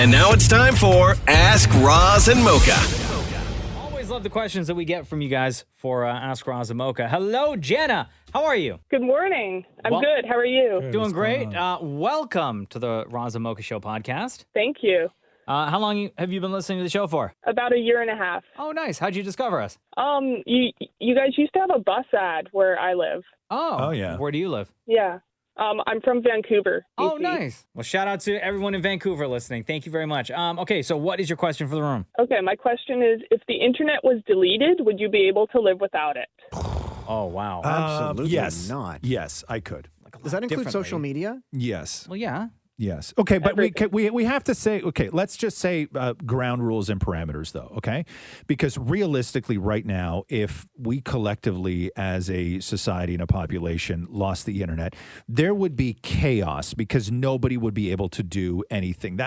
And now it's time for Ask Roz and Mocha. Always love the questions that we get from you guys for Ask Roz and Mocha. Hello, Jenna. How are you? Good morning. I'm good. How are you? Doing great. Welcome to the Roz and Mocha Show podcast. Thank you. How long have you been listening to the show for? About a year and a half. Oh, nice. How'd you discover us? You guys used to have a bus ad where I live. Oh, yeah. Where do you live? Yeah. I'm from Vancouver, BC. Oh, nice. Well, shout out to everyone in Vancouver listening. Thank you very much. Okay, so what is your question for the room? Okay, my question is, if the internet was deleted, would you be able to live without it? Oh, wow. Absolutely yes. not. Yes, I could. Does that include social media? Yes. Well, yeah. Yes. Okay, but we have to say, okay, let's just say ground rules and parameters, though, okay? Because realistically, right now, if we collectively as a society and a population lost the internet, there would be chaos because nobody would be able to do anything.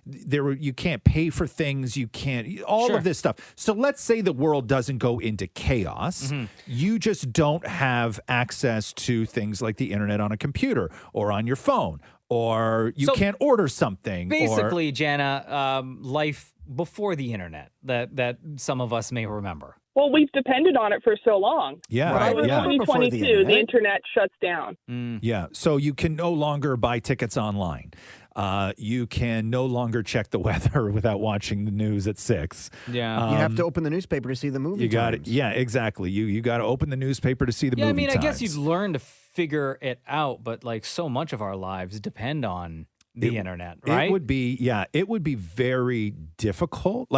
You can't pay for things, you can't, all of this stuff. So let's say the world doesn't go into chaos. Mm-hmm. You just don't have access to things like the internet on a computer or on your phone. Or you can't order something. Basically, Jana, life before the internet that some of us may remember. Well, we've depended on it for so long. Yeah. Right. Over 2022, the internet shuts down. Yeah. So you can no longer buy tickets online. You can no longer check the weather without watching the news at 6. Yeah. You have to open the newspaper to see the movie. You got it. Yeah, exactly. You got to open the newspaper to see the movie times. I guess you'd learn to figure it out, but like so much of our lives depend on the internet, right? It would be very difficult.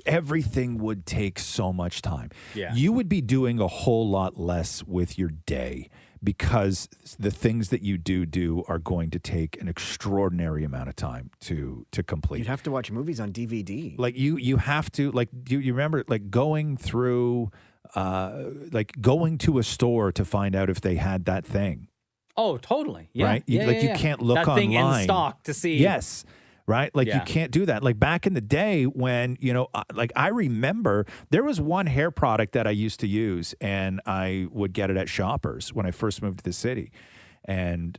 Everything would take so much time. Yeah. You would be doing a whole lot less with your day because the things that you do are going to take an extraordinary amount of time to complete. You'd have to watch movies on DVD. Like you have to, like, do you remember like going through going to a store to find out if they had that thing? Oh, totally. Yeah. Right? You can't look that online. Thing in stock to see. Yes. Right? Like you can't do that. Like back in the day when, I remember there was one hair product that I used to use and I would get it at Shoppers when I first moved to the city and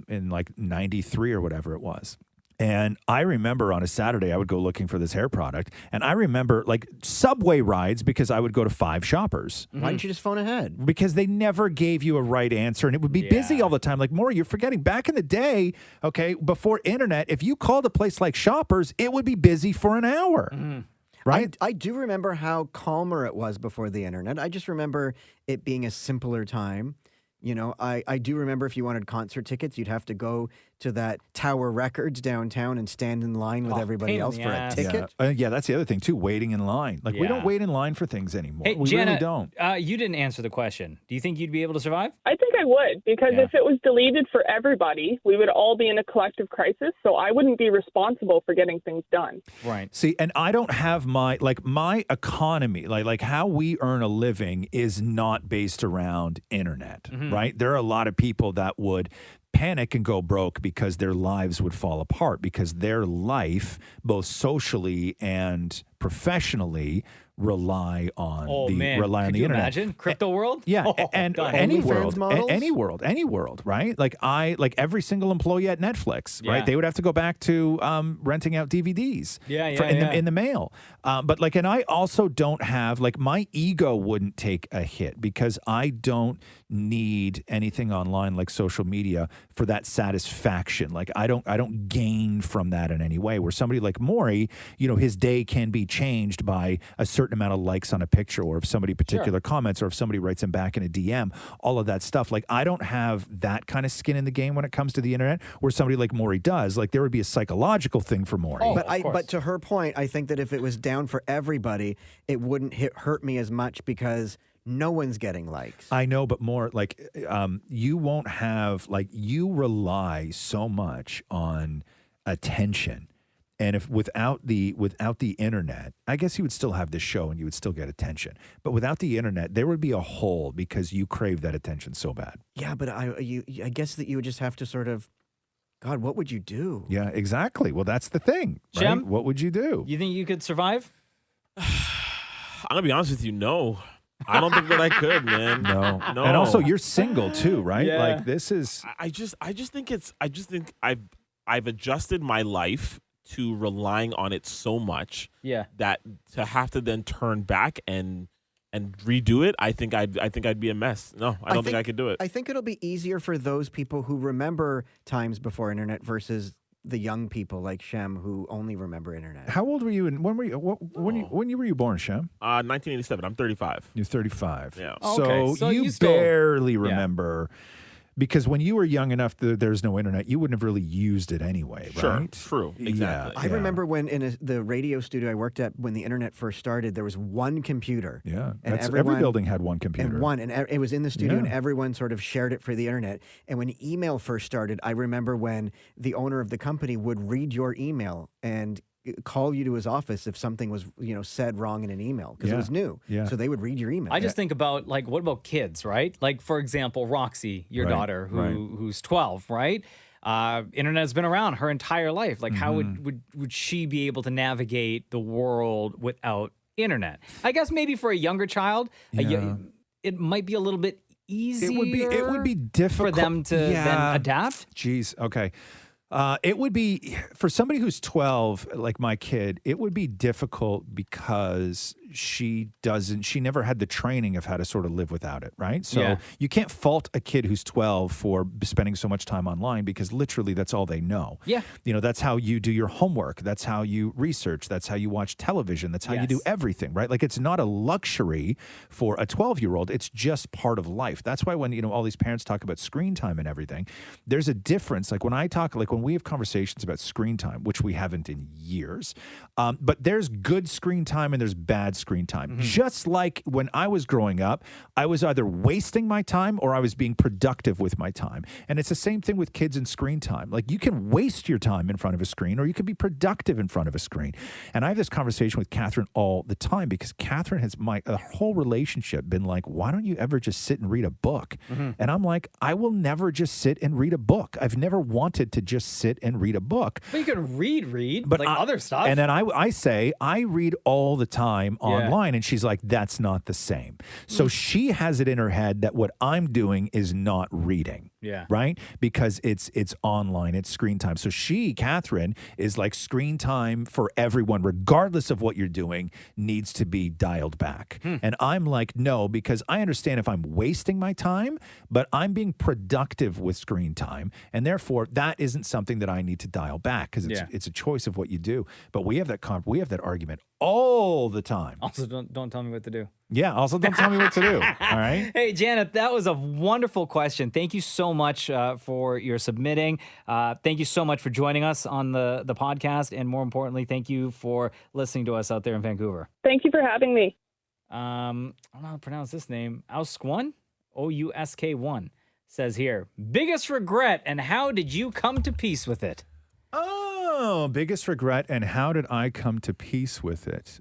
in like 93 or whatever it was. And I remember on a Saturday, I would go looking for this hair product. And I remember like subway rides because I would go to 5 Shoppers. Why didn't you just phone ahead? Because they never gave you a right answer and it would be busy all the time. Like, Maury, you're forgetting back in the day, okay, before internet, if you called a place like Shoppers, it would be busy for an hour. Mm-hmm. Right? I do remember how calmer it was before the internet. I just remember it being a simpler time. I do remember if you wanted concert tickets, you'd have to go to that Tower Records downtown and stand in line with everybody else for a ticket. Yeah, that's the other thing, too, waiting in line. Like, we don't wait in line for things anymore. Hey, we Jenna, really don't. You didn't answer the question. Do you think you'd be able to survive? I think I would, because if it was deleted for everybody, we would all be in a collective crisis, so I wouldn't be responsible for getting things done. Right. See, and I don't have my economy, like how we earn a living is not based around internet, right? There are a lot of people that would panic and go broke because their lives would fall apart because their life, both socially and professionally, rely on the internet. Imagine crypto world? Yeah, and any world, right? Like every single employee at Netflix, right? They would have to go back to renting out DVDs in the mail. And I also don't have, like, my ego wouldn't take a hit because I don't need anything online like social media for that satisfaction. Like I don't gain from that in any way. Where somebody like Maury, his day can be changed by a certain amount of likes on a picture, or if somebody particular comments, or if somebody writes him back in a DM, all of that stuff. Like I don't have that kind of skin in the game when it comes to the internet, where somebody like Maury does. Like there would be a psychological thing for Maury. But to her point, I think that if it was down for everybody, it wouldn't hurt me as much because no one's getting likes. I know, but more like you won't have, like, you rely so much on attention. And if without the internet, I guess you would still have this show and you would still get attention. But without the internet, there would be a hole because you crave that attention so bad. Yeah, but I guess that you would just have to sort of, God, what would you do? Yeah, exactly. Well, that's the thing, right? Shem, what would you do? You think you could survive? I'm gonna be honest with you, no. I don't think that I could, man. No. And also, you're single too, right? Yeah. Like this is. I just think I've adjusted my life to relying on it so much that to have to then turn back and redo it, I think I'd be a mess. No, I don't think I could do it. I think it'll be easier for those people who remember times before internet versus the young people like Shem who only remember internet. How old were you and when were you when were you born, Shem? 1987. I'm 35. You're 35. Yeah. So you barely remember. Because when you were young enough, there's no internet, you wouldn't have really used it anyway, right? True, exactly. I remember when in the radio studio I worked at, when the internet first started, there was one computer. Yeah, and every building had one computer. And it was in the studio, and everyone sort of shared it for the internet. And when email first started, I remember when the owner of the company would read your email and call you to his office if something was said wrong in an email because it was new. Yeah. So they would read your email. I just think about what about kids, right? Like for example, Roxy, your daughter, who's 12, right? Internet has been around her entire life. Like how would she be able to navigate the world without internet? I guess maybe for a younger child, it might be a little bit easier. It would be difficult for them to then adapt. Jeez. Okay. It would be, for somebody who's 12, like my kid, it would be difficult because she never had the training of how to sort of live without it, right? So you can't fault a kid who's 12 for spending so much time online because literally that's all they know. Yeah. That's how you do your homework. That's how you research. That's how you watch television. That's how you do everything, right? Like it's not a luxury for a 12-year-old. It's just part of life. That's why when, all these parents talk about screen time and everything, there's a difference. Like when we have conversations about screen time, which we haven't in years, but there's good screen time and there's bad screen time. Just like when I was growing up, I was either wasting my time or I was being productive with my time. And it's the same thing with kids and screen time. Like you can waste your time in front of a screen or you can be productive in front of a screen. And I have this conversation with Catherine all the time because Catherine has a whole relationship been like, why don't you ever just sit and read a book? And I'm like, I will never just sit and read a book. I've never wanted to just sit and read a book. But you can read, but other stuff. And then I say, I read all the time online. And she's like, that's not the same. So she has it in her head that what I'm doing is not reading. Yeah. Right? Because it's online, it's screen time. So Catherine, is like screen time for everyone, regardless of what you're doing, needs to be dialed back. And I'm like, no, because I understand if I'm wasting my time, but I'm being productive with screen time. And therefore, that isn't something that I need to dial back because it's a choice of what you do. But we have that argument all the time. Also, don't tell me what to do. Yeah, also don't tell me what to do. All right? Hey, Janet, that was a wonderful question. Thank you so much for your submitting. Thank you so much for joining us on the podcast. And more importantly, thank you for listening to us out there in Vancouver. Thank you for having me. I don't know how to pronounce this name. Ousk1? Ousk1 says here, biggest regret and how did you come to peace with it? Oh, biggest regret and how did I come to peace with it?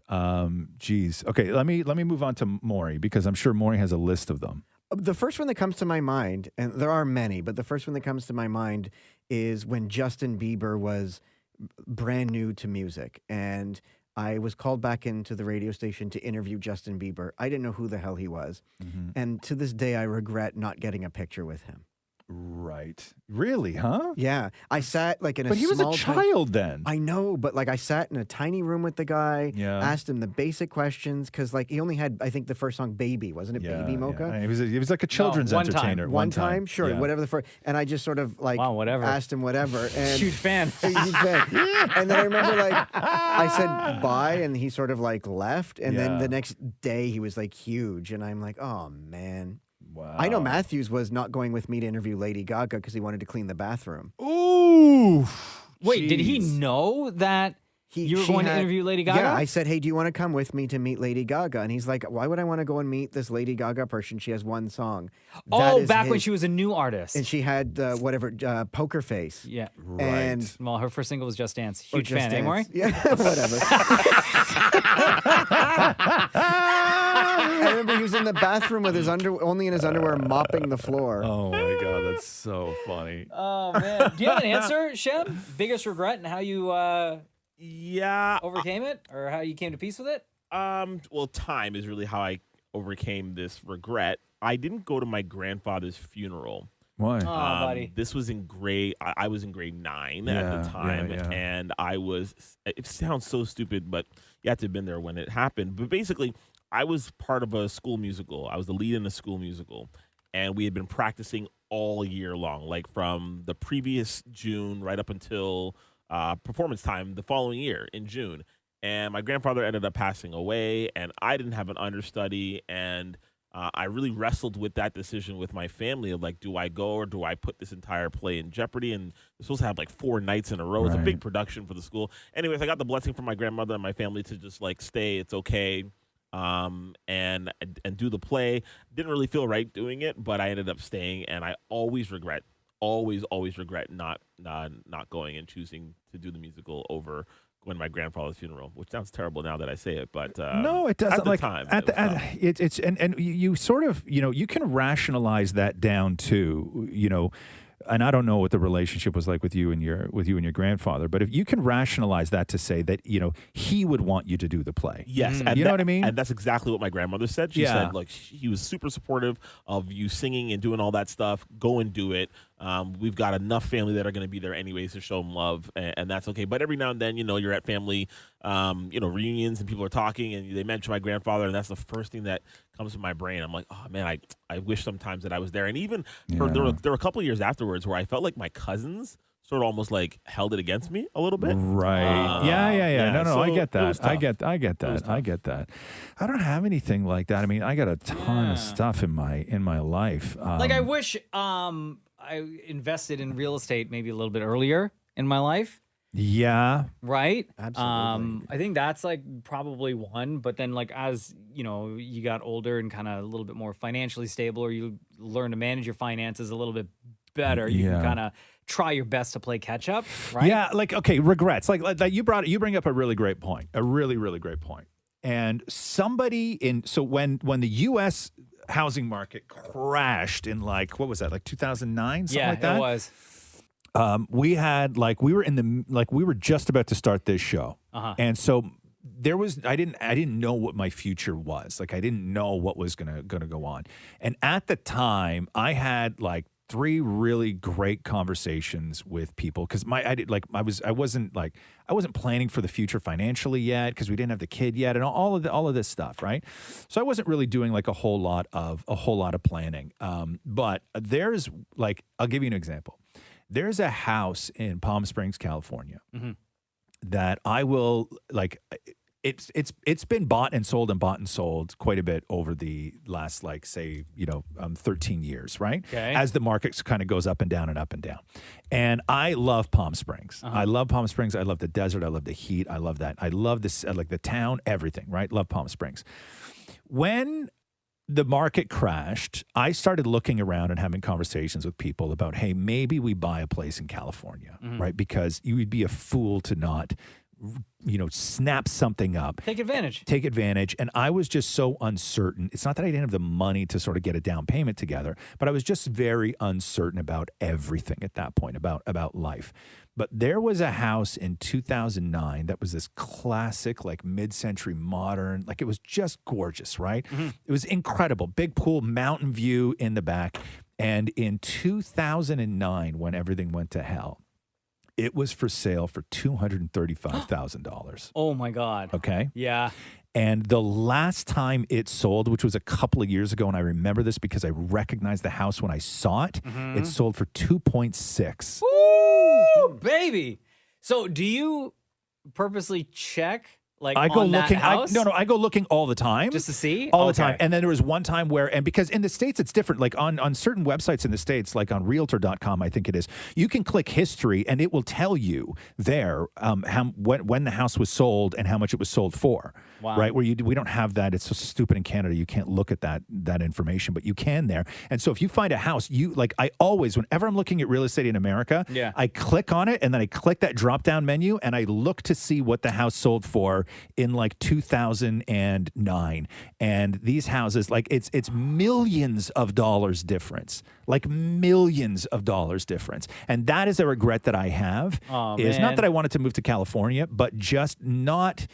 Geez. Okay, let me move on to Maury because I'm sure Maury has a list of them. The first one that comes to my mind, and there are many, but the first one that comes to my mind is when Justin Bieber was brand new to music. And I was called back into the radio station to interview Justin Bieber. I didn't know who the hell he was. And to this day, I regret not getting a picture with him. Right. Really, huh? Yeah. I sat in a small... But he was a child then. I know, but I sat in a tiny room with the guy, asked him the basic questions, because he only had, I think, the first song, Baby. Wasn't it Baby, Mocha? Yeah. He was like a children's entertainer. One time? Sure, whatever the first... And I just sort of whatever. Asked him whatever. And Huge fan. Huge fan. And then I remember I said bye, and he sort of left. And then the next day he was huge. And I'm like, oh, man. Wow. I know Matthews was not going with me to interview Lady Gaga because he wanted to clean the bathroom. Ooh. Wait, did he know that you were going to interview Lady Gaga? Yeah, I said, hey, do you want to come with me to meet Lady Gaga? And he's like, why would I want to go and meet this Lady Gaga person? She has one song. Back when she was a new artist. And she had Poker Face. Yeah. Right. And her first single was Just Dance. Huge fan, Dance. Maury? Yeah, whatever. I remember he was in the bathroom with only in his underwear, mopping the floor. Oh my God, that's so funny. Oh man, do you have an answer, Shem? Biggest regret and how you overcame it, or how you came to peace with it? Well, time is really how I overcame this regret. I didn't go to my grandfather's funeral Why? Oh, buddy. This was in grade. I was in grade 9 at the time, and I was. It sounds so stupid, but you have to have been there when it happened. But basically, I was part of a school musical. I was the lead in a school musical, and we had been practicing all year long, like from the previous June right up until performance time the following year in June. And my grandfather ended up passing away, and I didn't have an understudy, and I really wrestled with that decision with my family of like, do I go or do I put this entire play in jeopardy? And we're supposed to have like 4 nights in a row. It's a big production for the school. Anyways, I got the blessing from my grandmother and my family to just like stay. It's okay. And do the play. Didn't really feel right doing it, but I ended up staying, and I always regret not going and choosing to do the musical over going to my grandfather's funeral, which sounds terrible now that I say it, but no, it doesn't. And you sort of, you can rationalize that down to, and I don't know what the relationship was like with you and your grandfather, but if you can rationalize that to say that, he would want you to do the play. Yes. And you know what I mean? And that's exactly what my grandmother said. She said, look, he was super supportive of you singing and doing all that stuff. Go and do it. We've got enough family that are going to be there anyways to show them love, and that's okay. But every now and then, you're at family, reunions, and people are talking, and they mention my grandfather, and that's the first thing that comes to my brain. I'm like, oh man, I wish sometimes that I was there. And even there were a couple of years afterwards where I felt like my cousins sort of almost like held it against me a little bit. Right. Yeah. No, so I get that. I get that. I don't have anything like that. I mean, I got a ton of stuff in my life. I wish I invested in real estate maybe a little bit earlier in my life. Yeah. Right? Absolutely. I think that's probably one, but then as, you got older and kind of a little bit more financially stable, or you learn to manage your finances a little bit better, you can kind of try your best to play catch up, right? Yeah, okay, regrets. Like you bring up a really great point. A really, really great point. And when the US housing market crashed in what was that, 2009, something like that? Yeah, it was. We had we were just about to start this show. And so I didn't know what my future was. I didn't know what was gonna go on. And at the time I had 3 really great conversations with people, because I wasn't planning for the future financially yet, because we didn't have the kid yet, and all of this stuff, right? So I wasn't really doing a whole lot of planning. But there's I'll give you an example. There's a house in Palm Springs, California, that I will It's been bought and sold quite a bit over the last 13 years, right? Okay. As the market kind of goes up and down and up and down. And I love Palm Springs. I love Palm Springs. I love the desert. I love the heat. I love that. I love this, the town, everything, right? Love Palm Springs. When the market crashed, I started looking around and having conversations with people about, hey, maybe we buy a place in California, right? Because you would be a fool to not snap something up. Take advantage. And I was just so uncertain. It's not that I didn't have the money to sort of get a down payment together, but I was just very uncertain about everything at that point, about life. But there was a house in 2009 that was this classic, mid-century modern, it was just gorgeous, right? It was incredible. Big pool, mountain view in the back. And in 2009, when everything went to hell, it was for sale for $235,000. Oh my God. Okay. Yeah. And the last time it sold, which was a couple of years ago, and I remember this because I recognized the house when I saw it, it sold for 2.6. Woo, baby. So do you purposely check I go on looking. that house? I go looking all the time, just to see all the time. And then there was one time and because in the States it's different. On certain websites in the States, on Realtor.com, I think it is, you can click history and it will tell you there when the house was sold and how much it was sold for. Wow. Right? We don't have that. It's so stupid in Canada. You can't look at that information, but you can there. And so if you find a house, I always, whenever I'm looking at real estate in America, I click on it and then I click that drop down menu and I look to see what the house sold for in 2009. And these houses, it's millions of dollars difference, millions of dollars difference. And that is a regret that I have. Not that I wanted to move to California, but just not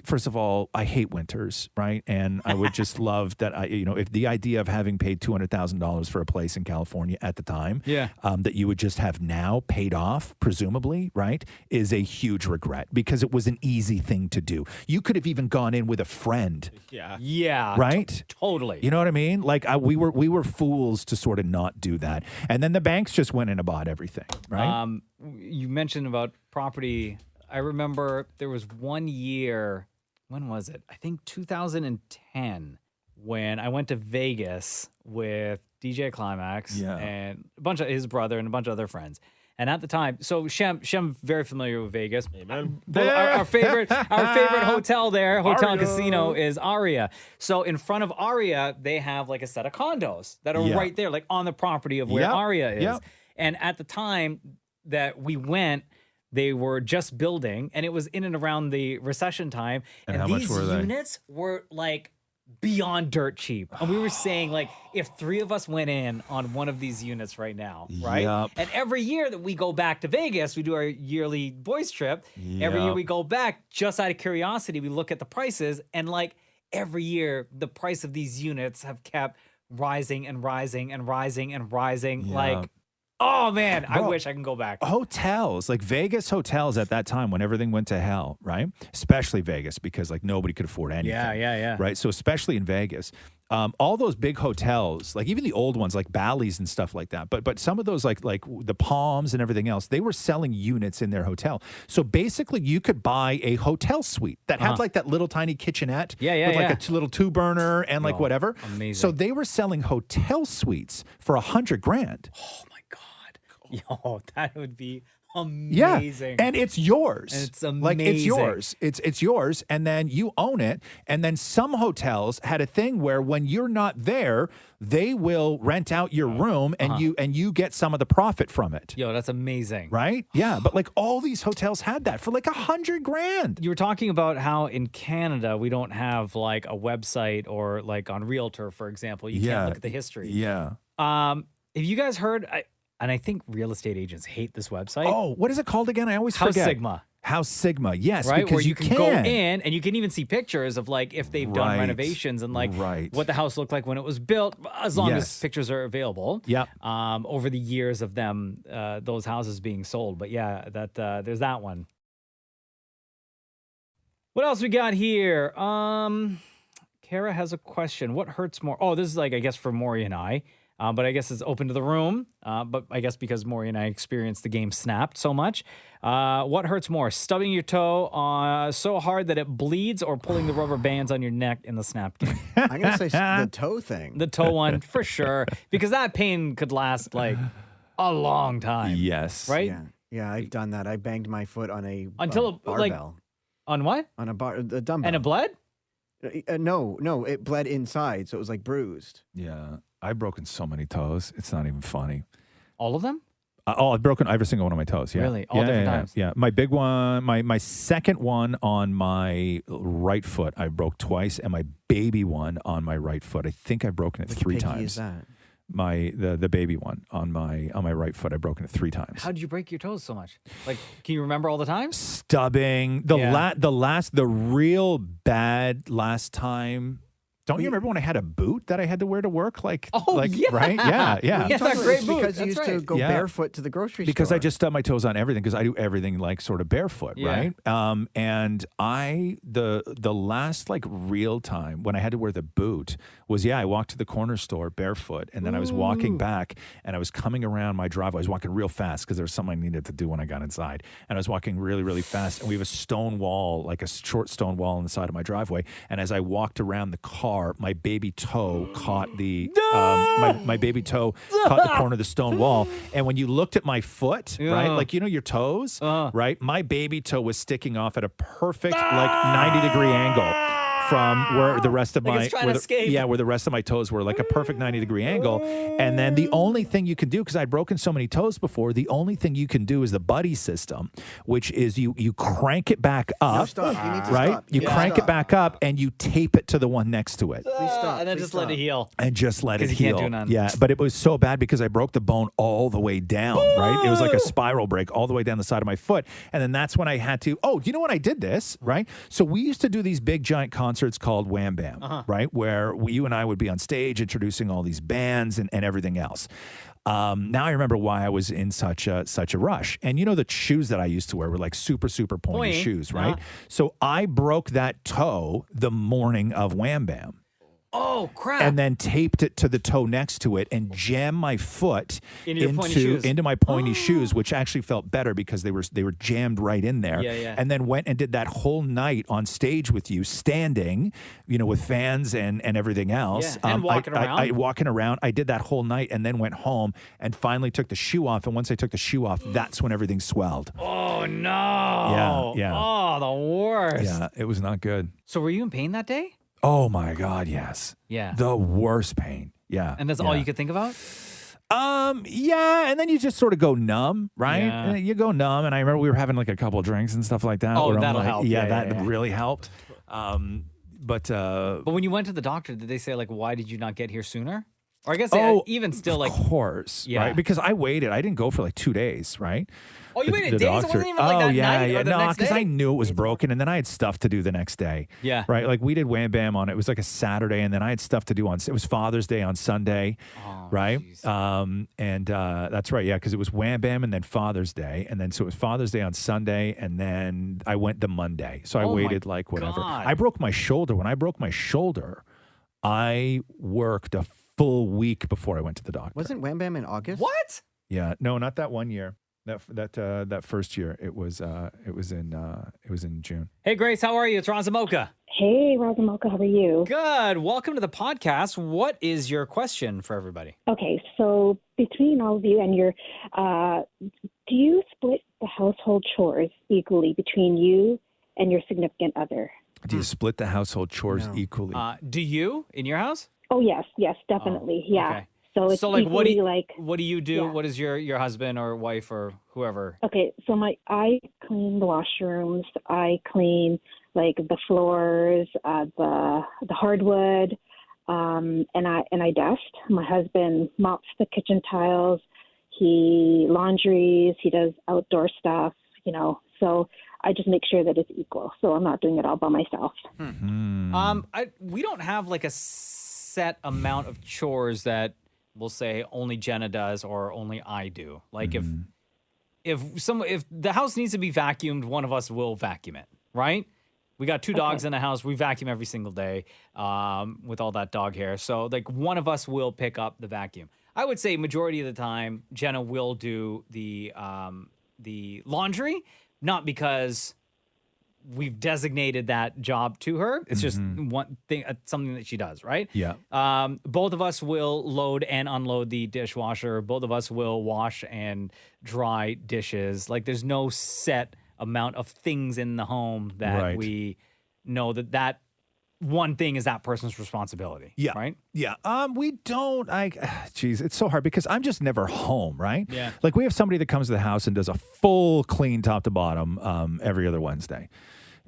first of all, I hate winters, right? And I would just love that if the idea of having paid $200,000 for a place in California at the time, that you would just have now paid off, presumably, right, is a huge regret because it was an easy thing to do. You could have even gone in with a friend. Yeah. Right? Totally. You know what I mean? Like we were fools to sort of not do that. And then the banks just went in and bought everything, right? You mentioned about property. I remember there was 1 year, when was it? I think 2010, when I went to Vegas with DJ Climax and a bunch of his brother and a bunch of other friends. And at the time, so Shem very familiar with Vegas. Amen. Our favorite hotel there, hotel and casino, is Aria. So in front of Aria, they have like a set of condos that are right there, like on the property of where Aria is. Yep. And at the time that we went, they were just building, and it was in and around the recession time. And how these much were they? units were like beyond dirt cheap. And we were saying, like, if 3 of us went in on one of these units right now, right? Yep. And every year that we go back to Vegas, we do our yearly boys trip. Every year we go back, just out of curiosity, we look at the prices, and like every year, the price of these units have kept rising and rising and rising and rising. Like, oh man, I wish I can go back. Hotels, like Vegas hotels at that time when everything went to hell, right? Especially Vegas because like nobody could afford anything. Yeah. Right? So especially in Vegas, all those big hotels, like even the old ones like Bally's and stuff like that, but some of those like the Palms and everything else, they were selling units in their hotel. So basically you could buy a hotel suite that had like that little tiny kitchenette with like a little 2-burner and like whatever. Amazing. So they were selling hotel suites for $100,000. Oh my God. Yo, that would be amazing. Yeah, and it's yours. It's amazing. Like it's yours. It's yours, and then you own it. And then some hotels had a thing where when you're not there, they will rent out your room, and you get some of the profit from it. Yo, that's amazing. Right? Yeah, but like all these hotels had that for like $100,000. You were talking about how in Canada we don't have like a website or like on Realtor, for example, you can't look at the history. Yeah. Have you guys heard? And I think real estate agents hate this website. Oh, what is it called again? I always forget. House Sigma, yes, right? Because where you can go in and you can even see pictures of like if they've done renovations and like what the house looked like when it was built, as long as pictures are available. Yeah. Over the years of them, those houses being sold. But yeah, that there's that one. What else we got here? Kara has a question. What hurts more? Oh, this is like I guess for Maury and I. But I guess it's open to the room. But I guess because Maury and I experienced the game Snapped so much. What hurts more, stubbing your toe so hard that it bleeds or pulling the rubber bands on your neck in the Snap game? I'm going to say the toe thing. The toe one, for sure. Because that pain could last like a long time. Yes. Right? Yeah, I've done that. I banged my foot on a barbell. Like, on what? On a dumbbell. And it bled? No, it bled inside, so it was like bruised. Yeah. I've broken so many toes. It's not even funny. All of them? I've broken every single one of my toes. Yeah. Really? All different times? Yeah. My big one, my second one on my right foot, I broke twice, and my baby one on my right foot, I think I've broken it 3 times. Which is that? The baby one on my right foot, I've broken it 3 times. How did you break your toes so much? Like, can you remember all the times? Stubbing. The real bad last time. Don't you remember when I had a boot that I had to wear to work? Like, right? Yeah. Yeah, that great boot. Because you used to go barefoot to the grocery store. Because I just stub my toes on everything because I do everything like sort of barefoot, right? And the last like real time when I had to wear the boot was, I walked to the corner store barefoot, and then I was walking back, and I was coming around my driveway. I was walking real fast because there was something I needed to do when I got inside. And I was walking really, really fast, and we have a stone wall, like a short stone wall on the side of my driveway. And as I walked around the car, my baby toe caught the my baby toe caught the corner of the stone wall. And when you looked at my foot, right, like your toes, right, my baby toe was sticking off at a perfect like 90-degree angle from where the rest of Like my it's trying to escape. where the rest of my toes were, like a perfect 90-degree angle. And then the only thing you can do, because I'd broken so many toes before, the only thing you can do is the buddy system, which is you crank it back up. No, stop. You need to right? stop. You crank it back up and you tape it to the one next to it. Please stop. And then Please just stop. let it heal. And just let it 'Cause you heal. can't do none. Yeah, but it was so bad because I broke the bone all the way down, right? It was like a spiral break all the way down the side of my foot. And then that's when I had to, you know when I did this, right? So we used to do these big giant concerts called Wham Bam, right? Where you and I would be on stage introducing all these bands and everything else. Now I remember why I was in such a rush. And you know, the shoes that I used to wear were like super, super pointy shoes, right? So I broke that toe the morning of Wham Bam. Oh, crap. And then taped it to the toe next to it and jammed my foot into my pointy shoes, which actually felt better because they were jammed right in there. Yeah. And then went and did that whole night on stage with you, standing, you know, with fans and everything else. Yeah. And walking around. Walking around. I did that whole night and then went home and finally took the shoe off. And once I took the shoe off, that's when everything swelled. Oh, no. Yeah. Oh, the worst. Yeah, it was not good. So were you in pain that day? Oh my God, yes. Yeah. The worst pain. Yeah. And that's all you could think about? Yeah, and then you just sort of go numb, right? Yeah. You go numb, and I remember we were having like a couple of drinks and stuff like that. Oh, where I'm that'll like, help. Yeah, Yeah, that really helped. But when you went to the doctor, did they say, like, why did you not get here sooner? Or I guess even still, like, of course, right? Because I waited. I didn't go for like 2 days, right? Oh, you waited days? It wasn't even like that night or the no, next because day? I knew it was broken, and then I had stuff to do the next day. Yeah. Right? Like we did Wham Bam on, it was like a Saturday, and then I had stuff to do it was Father's Day on Sunday, right? Geez. That's right, yeah, because it was Wham Bam and then Father's Day, and then so it was Father's Day on Sunday, and then I went the Monday. So I waited like whatever. God. I broke my shoulder. When I broke my shoulder, I worked a full week before I went to the doctor. Wasn't Wham Bam in August? What? Yeah, no, not that one year. That first year, it was in June. Hey, Grace, how are you? It's Roz Mocha. Hey, Roz Mocha, how are you? Good. Welcome to the podcast. What is your question for everybody? Okay, so between all of you and your, do you split the household chores equally between you and your significant other? Do you split the household chores equally? Do you in your house? Oh, yes, definitely, yeah. Okay. So it's like, equally what do you do? Yeah. What does your husband or wife or whoever? Okay, so I clean the washrooms. I clean like the floors, the hardwood, and I dust. My husband mops the kitchen tiles. He laundries. He does outdoor stuff. You know, so I just make sure that it's equal. So I'm not doing it all by myself. We don't have like a set amount of chores that we'll say only Jenna does or only I do. Like if the house needs to be vacuumed, one of us will vacuum it, right? We got 2 dogs in the house. We vacuum every single day with all that dog hair. So like one of us will pick up the vacuum. I would say majority of the time Jenna will do the laundry, not because we've designated that job to her. It's just one thing, something that she does, right? Yeah. Both of us will load and unload the dishwasher. Both of us will wash and dry dishes. Like there's no set amount of things in the home that we know that one thing is that person's responsibility. Yeah. Right? Yeah. We don't, geez, it's so hard because I'm just never home, right? Yeah. Like we have somebody that comes to the house and does a full clean top to bottom every other Wednesday.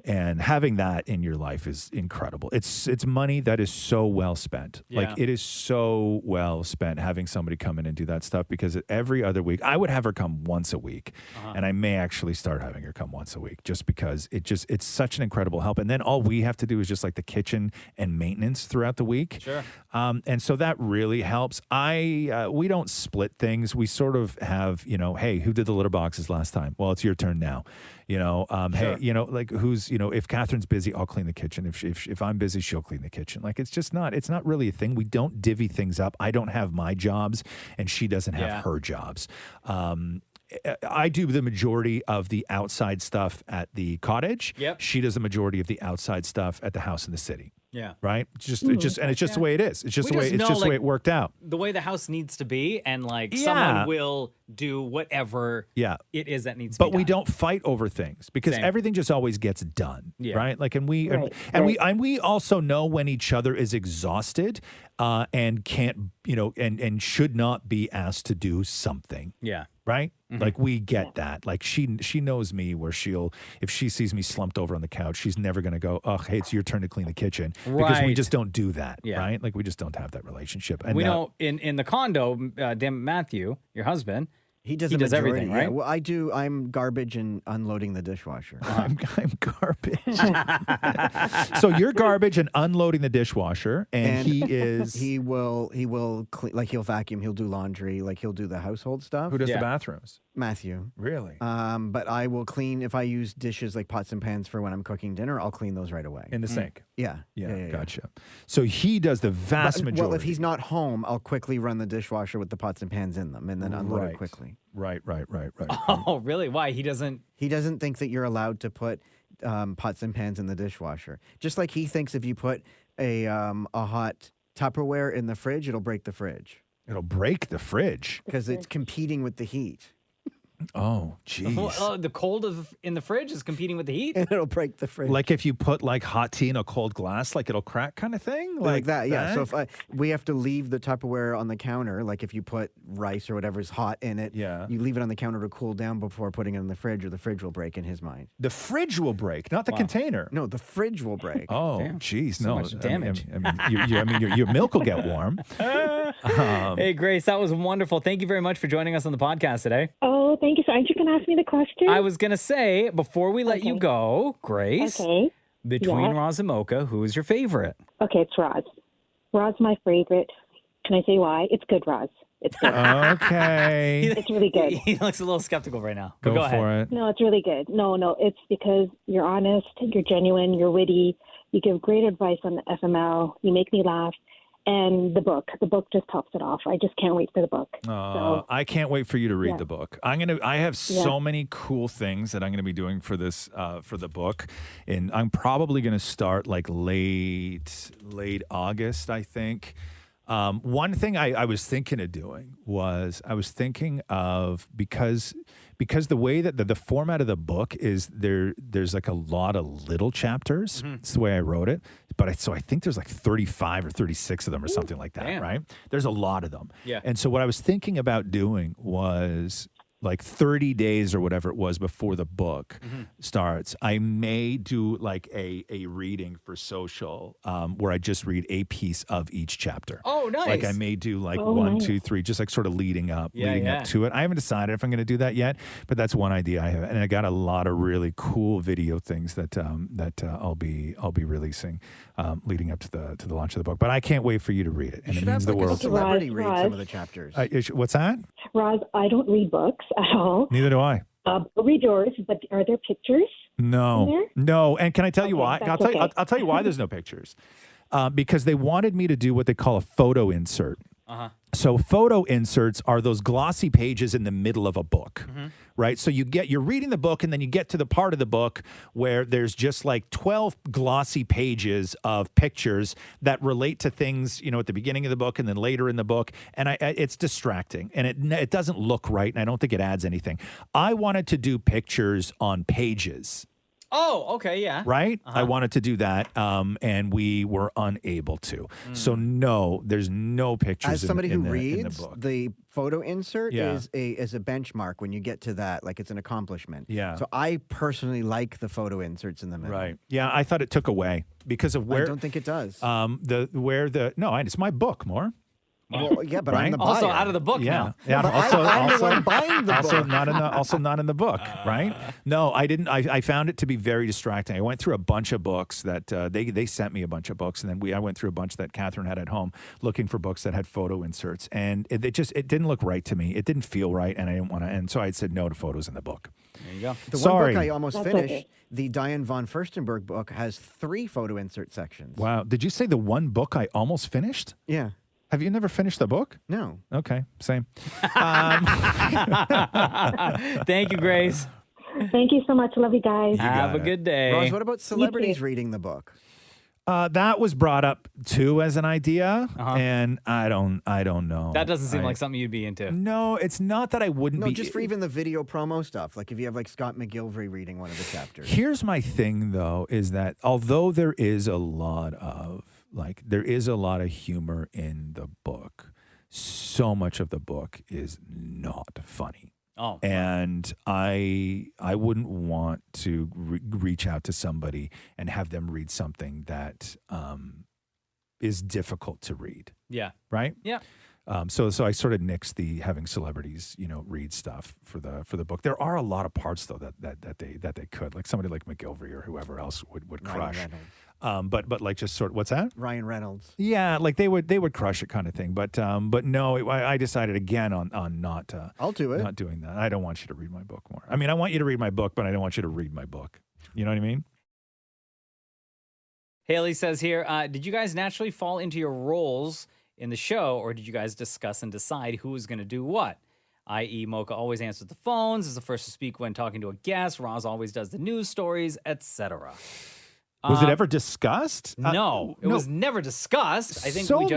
And having that in your life is incredible. It's money that is so well spent. Yeah. Like it is so well spent having somebody come in and do that stuff because every other week, I would have her come once a week. And I may actually start having her come once a week just because it's such an incredible help. And then all we have to do is just like the kitchen and maintenance throughout the week. Sure. And so that really helps. We don't split things. We sort of have, hey, who did the litter boxes last time? Well, it's your turn now. Hey, like who's, if Catherine's busy, I'll clean the kitchen. If I'm busy, she'll clean the kitchen. Like it's not really a thing. We don't divvy things up. I don't have my jobs and she doesn't have her jobs. I do the majority of the outside stuff at the cottage. Yep. She does the majority of the outside stuff at the house in the city. Yeah. Right? It's just the way it is. It's just the way the way it worked out. The way the house needs to be, and someone will do whatever it is that needs to be done. But we don't fight over things because everything just always gets done. Right? Like, and we also know when each other is exhausted and can't, and should not be asked to do something. Yeah. Right? Mm-hmm. Like, we get that. Like, she knows me where if she sees me slumped over on the couch, she's never going to go, oh, hey, it's your turn to clean the kitchen. Because we just don't do that. Yeah. Right? Like, we just don't have that relationship. And we know in the condo, Matthew, your husband, He does everything, right? Yeah. Well, I do. I'm garbage and unloading the dishwasher. I'm garbage. So you're garbage and unloading the dishwasher, and he is. He will clean, like he'll vacuum, he'll do laundry, like he'll do the household stuff. Who does the bathrooms? Matthew. Really? But I will clean if I use dishes like pots and pans for when I'm cooking dinner. I'll clean those right away in the sink. Yeah. Gotcha. So he does the vast majority. Well, if he's not home, I'll quickly run the dishwasher with the pots and pans in them, and then unload it quickly. Right. Oh, really? Why? He doesn't think that you're allowed to put pots and pans in the dishwasher. Just like he thinks if you put a hot Tupperware in the fridge, it'll break the fridge. It'll break the fridge? Because it's competing with the heat. Oh, jeez. The cold in the fridge is competing with the heat? And it'll break the fridge. Like if you put like hot tea in a cold glass, like it'll crack kind of thing? Like that, yeah. So if we have to leave the Tupperware on the counter, like if you put rice or whatever's hot in it, you leave it on the counter to cool down before putting it in the fridge, or the fridge will break in his mind. The fridge will break, not the container. No, the fridge will break. Oh, jeez. No. Much damage. Your milk will get warm. Hey, Grace, that was wonderful. Thank you very much for joining us on the podcast today. Oh, thank you. So aren't you going to ask me the question? I was going to say, before we let you go, Grace, between Roz and Mocha, who is your favorite? Okay, it's Roz. Roz my favorite. Can I say why? It's good, Roz. It's good. Okay. It's really good. He looks a little skeptical right now. Go ahead. for it. No, it's really good. No, it's because you're honest, you're genuine, you're witty, you give great advice on the FML, you make me laugh. And the book just tops it off. I just can't wait for the book. I can't wait for you to read the book. I have so many cool things that I'm gonna be doing for this for the book, and I'm probably gonna start like late August, I think. One thing I was thinking of doing was because the way that the format of the book is there's like a lot of little chapters. It's the way I wrote it. So I think there's like 35 or 36 of them or something like that, right? There's a lot of them. Yeah. And so what I was thinking about doing was like 30 days or whatever it was before the book starts, I may do like a reading for social where I just read a piece of each chapter. Oh, nice. Like I may do like 1, 2, 3, just like sort of leading up to it. I haven't decided if I'm going to do that yet, but that's one idea I have. And I got a lot of really cool video things that I'll be releasing leading up to the launch of the book. But I can't wait for you to read it. And it means the world. A celebrity read some of the chapters. What's that? Roz, I don't read books at all. Neither do I. I'll read yours, but are there pictures? No. And can I tell you why? I'll tell you why there's no pictures. Because they wanted me to do what they call a photo insert. So photo inserts are those glossy pages in the middle of a book, right? So you're reading the book, and then you get to the part of the book where there's just like 12 glossy pages of pictures that relate to things, at the beginning of the book and then later in the book. And it's distracting, and it doesn't look right, and I don't think it adds anything. I wanted to do pictures on pages. Oh, okay, yeah. Right? I wanted to do that, and we were unable to. So no, there's no pictures. As somebody in who reads, in the book. The photo insert is a benchmark when you get to that. Like it's an accomplishment. Yeah. So I personally like the photo inserts in the middle. Right. Yeah, I thought it took away because of where. I don't think it does. It's my book, more. Well, yeah, but I'm the buyer. Also out of the book now. Yeah, but I'm the one buying the book. Also not in the book, right? No, I didn't. I found it to be very distracting. I went through a bunch of books that they sent me a bunch of books, and then I went through a bunch that Catherine had at home looking for books that had photo inserts, and it didn't look right to me. It didn't feel right, and I didn't want to. And so I said no to photos in the book. There you go. The one book I almost finished, the Diane von Furstenberg book, has 3 photo insert sections. Wow. Did you say the one book I almost finished? Yeah. Have you never finished the book? No. Okay, same. Thank you, Grace. Thank you so much. Love you guys. Have a good day. Roz, what about celebrities reading the book? That was brought up too as an idea, and I don't know. That doesn't seem like something you'd be into. No, it's not that I wouldn't be. No, just for even the video promo stuff. Like if you have like Scott McGilvery reading one of the chapters. Here's my thing though, is that although there is a lot of humor in the book, so much of the book is not funny. Oh, and I wouldn't want to reach out to somebody and have them read something that is difficult to read. Yeah. Right. Yeah. So I sort of nixed the having celebrities, read stuff for the book. There are a lot of parts though that they could, like somebody like McGilvery or whoever else would crush. But like just sort of, what's that? Ryan Reynolds. Yeah, like they would crush it kind of thing. But no, I decided again on not. I'll do it. Not doing that. I don't want you to read my book more. I mean, I want you to read my book, but I don't want you to read my book. You know what I mean? Haley says here, did you guys naturally fall into your roles in the show, or did you guys discuss and decide who was going to do what? I.e., Mocha always answers the phones, is the first to speak when talking to a guest. Roz always does the news stories, etc. Was it ever discussed? No, it was never discussed. I think so little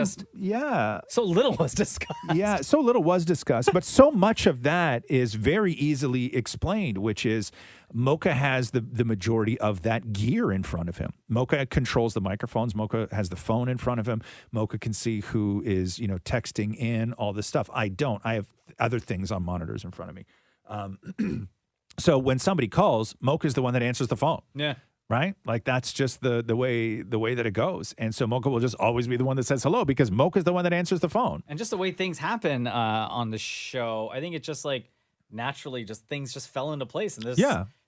was discussed. Yeah, so little was discussed, but so much of that is very easily explained, which is Mocha has the majority of that gear in front of him. Mocha controls the microphones. Mocha has the phone in front of him. Mocha can see who is, texting in, all this stuff. I don't. I have other things on monitors in front of me. So when somebody calls, Mocha's the one that answers the phone. Yeah. Right? Like that's just the way that it goes. And so Mocha will just always be the one that says hello because Mocha's the one that answers the phone. And just the way things happen on the show, I think it's just like naturally just things just fell into place. And this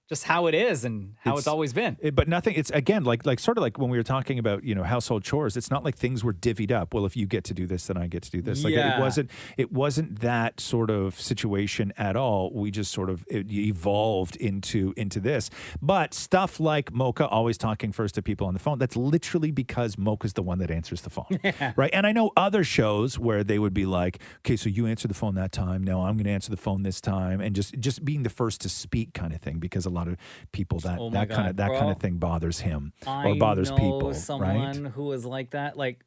just how it is and how it's always been. But nothing, it's again, like sort of like when we were talking about, household chores, it's not like things were divvied up. Well, if you get to do this, then I get to do this. Like it wasn't that sort of situation at all. We just sort of evolved into this. But stuff like Mocha always talking first to people on the phone, that's literally because Mocha's the one that answers the phone. Right? And I know other shows where they would be like, okay, so you answer the phone that time. No, I'm going to answer the phone this time. And just being the first to speak kind of thing, because a lot of people that kind of thing bothers him or bothers people. Someone who was like that, like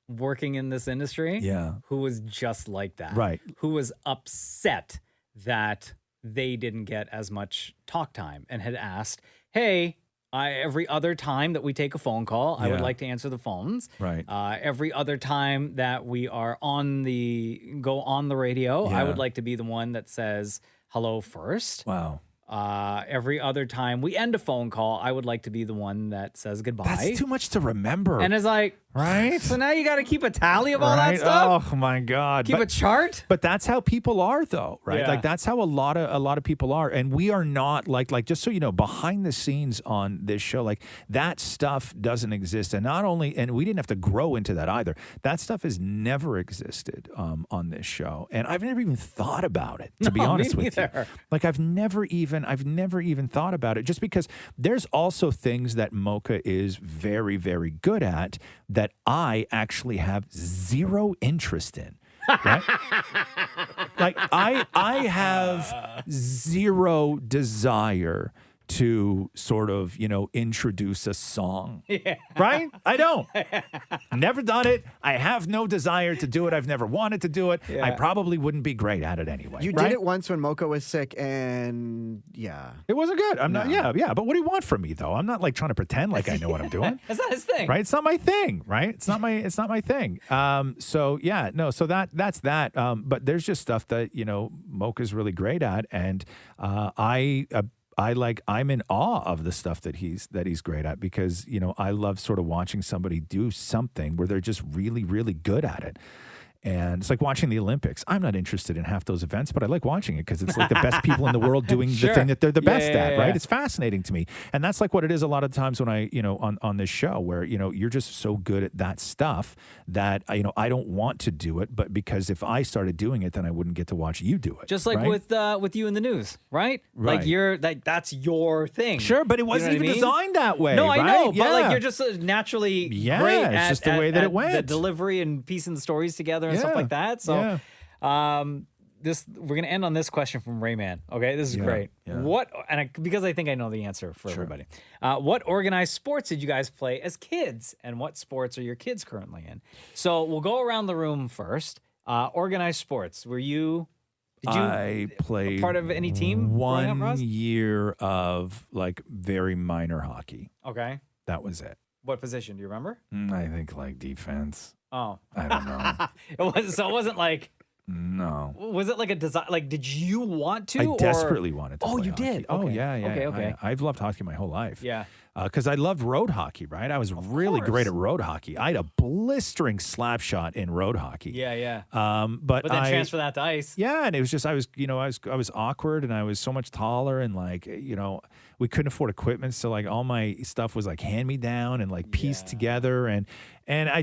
working in this industry, who was just like that, right? Who was upset that they didn't get as much talk time and had asked, "Hey, every other time that we take a phone call, I would like to answer the phones. Right. Every other time that we are on the radio, I would like to be the one that says hello first. Wow." Every other time we end a phone call, I would like to be the one that says goodbye. That's too much to remember. And it's like, right? So now you got to keep a tally of all that stuff? Oh my God. Keep a chart? But that's how people are though, right? Yeah. Like that's how a lot of people are. And we are not like just so you know, behind the scenes on this show, like that stuff doesn't exist. And we didn't have to grow into that either. That stuff has never existed on this show. And I've never even thought about it, to be honest with you. Like I've never even thought about it, just because there's also things that Mocha is very, very good at that I actually have zero interest in. Right? Like I have zero desire to sort of, introduce a song. Yeah. Right? I don't. Never done it. I have no desire to do it. I've never wanted to do it. Yeah. I probably wouldn't be great at it anyway. You did it once when Mocha was sick, and it wasn't good. I'm not. Yeah. But what do you want from me, though? I'm not like trying to pretend like I know what I'm doing. That's not his thing, right? It's not my thing, right? It's not my thing. So yeah, no. So that's that. But there's just stuff that Mocha's really great at, and I'm in awe of the stuff that he's great at, because, I love sort of watching somebody do something where they're just really, really good at it. And it's like watching the Olympics. I'm not interested in half those events, but I like watching it because it's like the best people in the world doing the thing that they're the best at, right? It's fascinating to me. And that's like what it is a lot of times when I, on this show where, you're just so good at that stuff that, I don't want to do it, but because if I started doing it, then I wouldn't get to watch you do it. Just like with you in the news, right? Right. Like that's your thing. Sure, but it wasn't even designed that way. No, right? I know, but like you're just naturally great it's at just the way that it went. The delivery and piecing the stories together and stuff like that. So we're gonna end on this question from Rayman. Okay, this is great. Yeah. Because I think I know the answer for everybody. What organized sports did you guys play as kids, and what sports are your kids currently in? So we'll go around the room first. Organized sports. I played part of any team? growing up, 1 Roz? year of like very minor hockey. Okay. That was it. What position? Do you remember? I think like defense. Oh, I don't know. it wasn't like. No. Was it like a design? Like, did you want to? I desperately wanted to. Oh, play you hockey. did? Oh, Okay. yeah. Okay. I've loved hockey my whole life. Yeah. Because I loved road hockey, right? I was really great at road hockey. I had a blistering slap shot in road hockey. Yeah. But then transfer that to ice. Yeah, and it was just I was awkward, and I was so much taller, and like we couldn't afford equipment, so like all my stuff was like hand me down and like pieced together, and I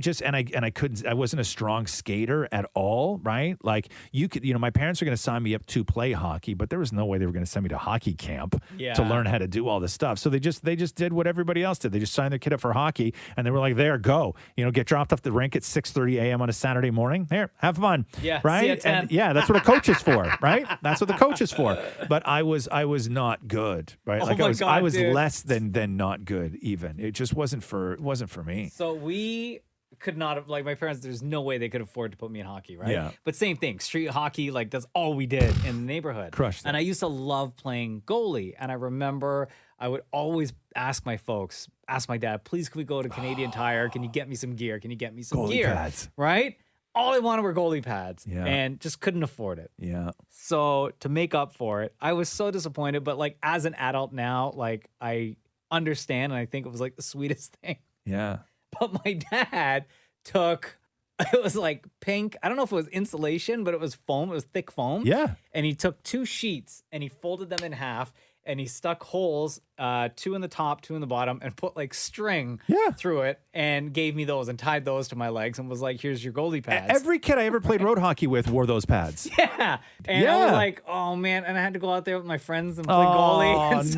couldn't. I wasn't a strong skater at all, right? Like you could, my parents were going to sign me up to play hockey, but there was no way they were going to send me to hockey camp to learn how to do all this stuff. So they just did what everybody else did. They just signed their kid up for hockey, and they were like, "There, go, get dropped off the rink at 6:30 a.m. on a Saturday morning. Here, have fun." Yeah, right. see you at 10. And yeah, that's what a coach is for, right? That's what the coach is for. But I was not good, right? Oh like my God, I was dude. less than not good. Even it just wasn't for me. So we could not have, like, my parents, there's no way they could afford to put me in hockey, right? Yeah. But same thing, street hockey, like that's all we did in the neighborhood. Crushed it. And I used to love playing goalie. And I remember I would always ask my dad, please, can we go to Canadian Tire? Can you get me some gear? Can you get me some Goalie gear? pads. Right? All I wanted were goalie pads. Yeah. And just couldn't afford it. Yeah. So to make up for it, I was so disappointed. But like as an adult now, like I understand, and I think it was like the sweetest thing. Yeah. But my dad took, it was like pink. I don't know if it was insulation, but it was foam. It was thick foam. Yeah. And he took 2 sheets and he folded them in half and he stuck holes, 2 in the top, 2 in the bottom, and put like string through it and gave me those and tied those to my legs and was like, here's your goalie pads. Every kid I ever played road hockey with wore those pads. Yeah. And I was like, oh man. And I had to go out there with my friends and play goalie and stuff.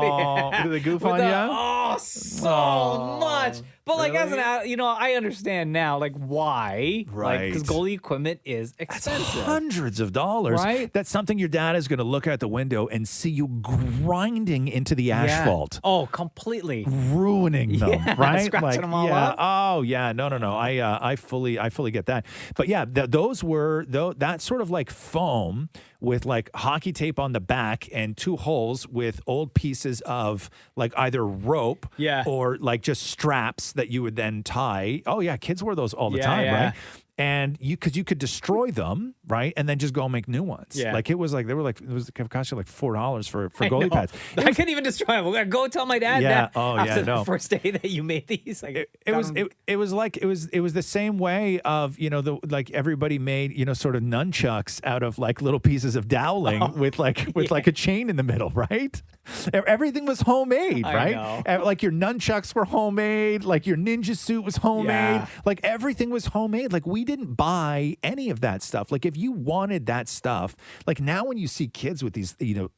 No. Yeah. Did they goof on you? Oh, so much. But like as an I understand now like why. Right. Because goalie equipment is expensive. That's hundreds of dollars. Right? That's something your dad is going to look out the window and see you grinding into the asphalt. Oh, completely. Ruining them, right? Scratching them all up. Oh, yeah. No. I fully get that. But yeah, those were that sort of like foam with like hockey tape on the back and 2 holes with old pieces of like either rope or like just straps that you would then tie. Oh yeah, kids wore those all the time, right? And you could destroy them, right? And then just go and make new ones. Yeah. Like it was cost you like $4 for goalie pads. I couldn't even destroy them. Go tell my dad that after the first day that you made these. Like, it was the same way of, like everybody made, sort of nunchucks out of like little pieces of doweling with like a chain in the middle, right? Everything was homemade, right? Like your nunchucks were homemade, like your ninja suit was homemade, like everything was homemade. Like we didn't buy any of that stuff. Like if you wanted that stuff, like now when you see kids with these,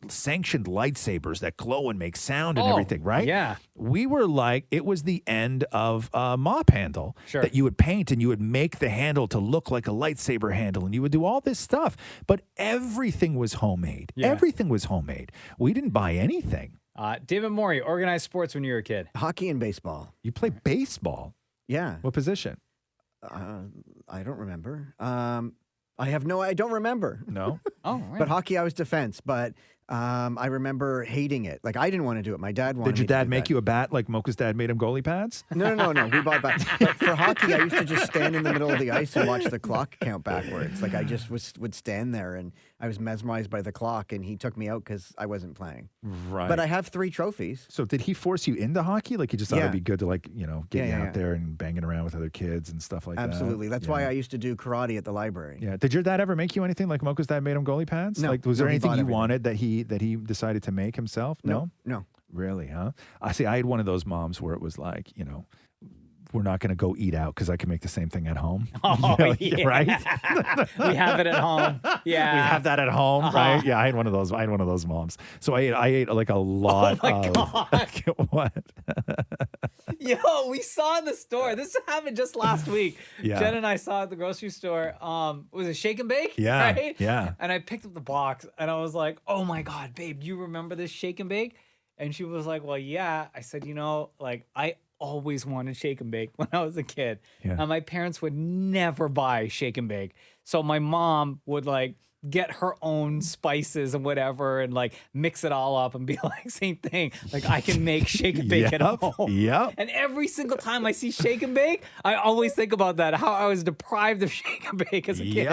sanctioned lightsabers that glow and make sound and everything, right? Yeah. We were like, it was the end of a mop handle that you would paint and you would make the handle to look like a lightsaber handle and you would do all this stuff. But everything was homemade. Yeah. Everything was homemade. We didn't buy anything. David Morey, organized sports when you were a kid. Hockey and baseball. You play baseball? Yeah. What position? I don't remember. I don't remember. No? Oh, right. But hockey, I was defense. But I remember hating it. Like, I didn't want to do it. My dad wanted Did your dad make you a bat like Mocha's dad made him goalie pads? No. We bought bats. But for hockey, I used to just stand in the middle of the ice and watch the clock count backwards. Like, I just would stand there, and I was mesmerized by the clock, and he took me out because I wasn't playing. Right. But I have 3 trophies. So did he force you into hockey? Like, he just thought it'd be good to, like, get you out there and banging around with other kids and stuff like that? Absolutely. That's why I used to do karate at the library. Yeah. Did your dad ever make you anything like Mocha's dad made him goalie pads? No. Like, was there he anything bought you everything. wanted that he decided to make himself? No? No. Really, huh? I had one of those moms where it was like, we're not going to go eat out because I can make the same thing at home. Oh, yeah. Right? We have it at home. Yeah. We have that at home, right? Yeah, I had one of those moms. So I ate like a lot God. What? Yo, we saw in the store. This happened just last week. Yeah. Jen and I saw at the grocery store. Was it Shake and Bake? Yeah. Right? Yeah. And I picked up the box and I was like, oh my God, babe, do you remember this Shake and Bake? And she was like, well, yeah. I said, like I always wanted Shake and Bake when I was a kid. Yeah. And my parents would never buy Shake and Bake. So my mom would like get her own spices and whatever and like mix it all up and be like, same thing. Like I can make Shake and Bake at home. Yep. And every single time I see Shake and Bake, I always think about that, how I was deprived of Shake and Bake as a kid.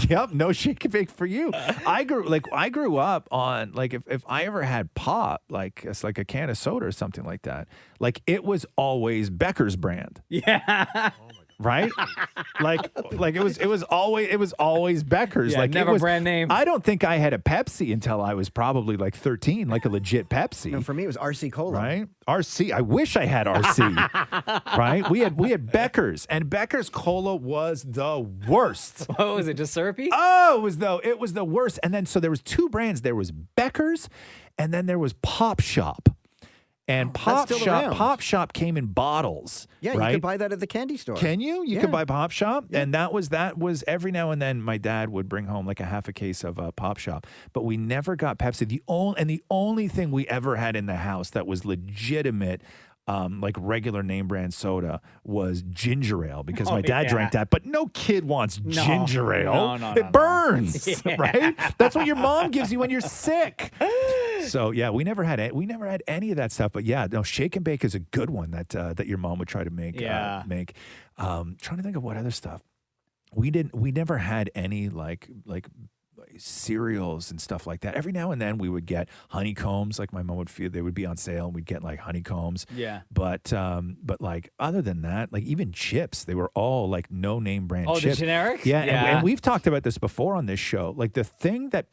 Yep, no Shake and Bake for you. I grew up on like if I ever had pop, like it's like a can of soda or something like that, like it was always Becker's brand. Yeah. Right? like it was always Becker's. Yeah, like never it was, brand name. I don't think I had a Pepsi until I was probably like 13, like a legit Pepsi. No, for me it was RC Cola. Right? RC. I wish I had RC. Right? We had Becker's, and Becker's Cola was the worst. What was it? Just syrupy? Oh, it was the worst. And then so there was two brands. There was Becker's, and then there was Pop Shop. And Pop Shop came in bottles. Yeah, right? you could buy that at the candy store. Can you? You Yeah. could buy Pop Shop, Yeah. and that was every now and then my dad would bring home like a half a case of Pop Shop, but we never got Pepsi. The only thing we ever had in the house that was legitimate. Like regular name brand soda was ginger ale because my dad drank that, but no kid wants ginger ale. No, it burns, right? That's what your mom gives you when you're sick. So yeah, we never had any of that stuff. But yeah, no, Shake and Bake is a good one that your mom would try to make. Trying to think of what other stuff we never had any like cereals and stuff like that. Every now and then we would get honeycombs. Like my mom would feel they would be on sale, and we'd get like honeycombs. Yeah. But like other than that, like even chips, they were all like no name brand chips. The generic? Yeah. And we've talked about this before on this show. Like the thing that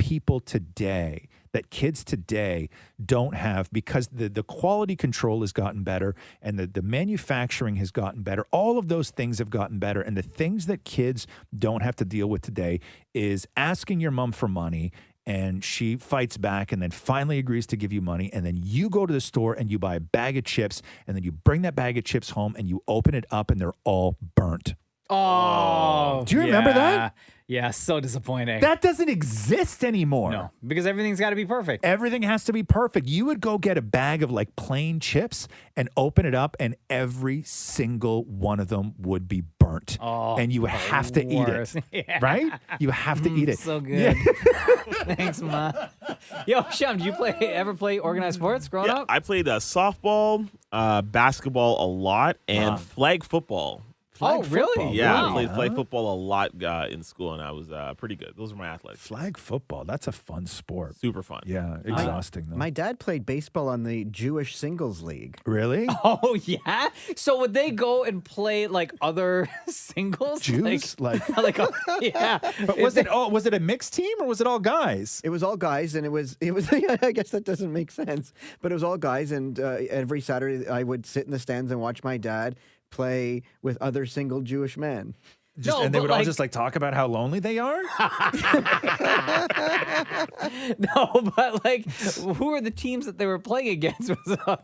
kids today don't have, because the quality control has gotten better and the manufacturing has gotten better. All of those things have gotten better. And the things that kids don't have to deal with today is asking your mom for money, and she fights back and then finally agrees to give you money. And then you go to the store and you buy a bag of chips, and then you bring that bag of chips home and you open it up and they're all burnt. Oh, do you remember that? Yeah, so disappointing. That doesn't exist anymore. No, because everything's got to be perfect. Everything has to be perfect. You would go get a bag of like plain chips and open it up, and every single one of them would be burnt. Oh, and you have to eat it. Yeah. Right? You have to eat it. So good. Yeah. Thanks, Ma. Yo, Shum, did you ever play organized sports growing up? I played softball, basketball a lot, and flag football. Really? Yeah, Wow. I played flag football a lot in school, and I was pretty good. Those were my athletics. Flag football, that's a fun sport. Super fun. Yeah, exhausting though. My dad played baseball on the Jewish singles league. Really? Oh, yeah? So would they go and play like other singles? Jews? Yeah. But was it a mixed team or was it all guys? It was all guys, and it was I guess that doesn't make sense, but it was all guys, and every Saturday I would sit in the stands and watch my dad play with other single Jewish men. And they would all just like talk about how lonely they are? No, but like, who are the teams that they were playing against?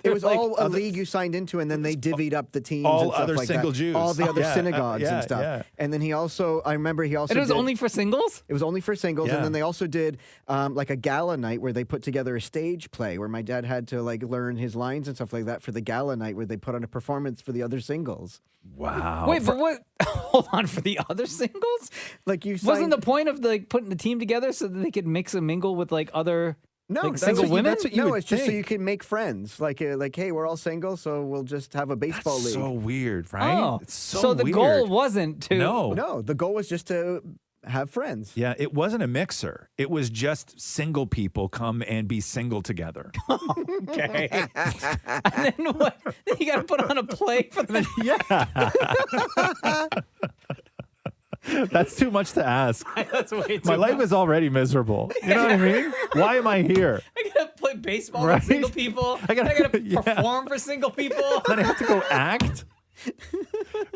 It was all a league you signed into, and then they divvied up the teams. All and stuff other like single that. Jews. All the other synagogues yeah, and stuff. yeah. And then I remember he also And it was did- only for singles? It was only for singles, Yeah. and then they also did like a gala night where they put together a stage play where my dad had to like learn his lines and stuff like that for the gala night where they put on a performance for the other singles. Wow. Wait, but what? Hold on, for the other singles? Like you Wasn't signed- the point of like putting the team together so that they could mix and mingle with like other like that's single what you- women? That's what you would it's just so think. you can make friends. Like hey, we're all single, so we'll just have a baseball That's league. so weird, right? Oh, It's so the weird. goal wasn't to. No, the goal was just to have friends. Yeah, it wasn't a mixer. It was just single people come and be single together. Okay. And then what? Then you got to put on a play for them. That's too much to ask. That's way too My life is already miserable. You know what I mean? Why am I here? I gotta play baseball Right? with single people. I gotta yeah. perform for single people. Then I have to go act.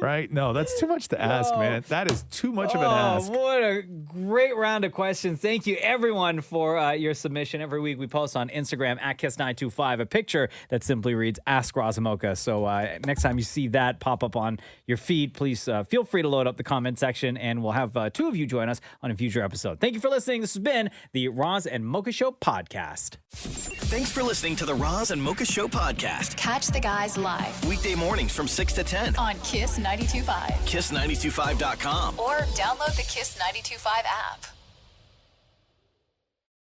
Right? No, that's too much to ask, man. That is too much of an ask. What a great round of questions. Thank you, everyone, for your submission. Every week we post on Instagram at Kiss925 a picture that simply reads Ask Roz Mocha. So next time you see that pop up on your feed, please feel free to load up the comment section, and we'll have two of you join us on a future episode. Thank you for listening. This has been the Roz and Mocha Show podcast. Thanks for listening to the Roz and Mocha Show podcast. Catch the guys live Weekday mornings from 6 to 10 on Kiss 92.5. Kiss925.com. Or download the Kiss 92.5 app.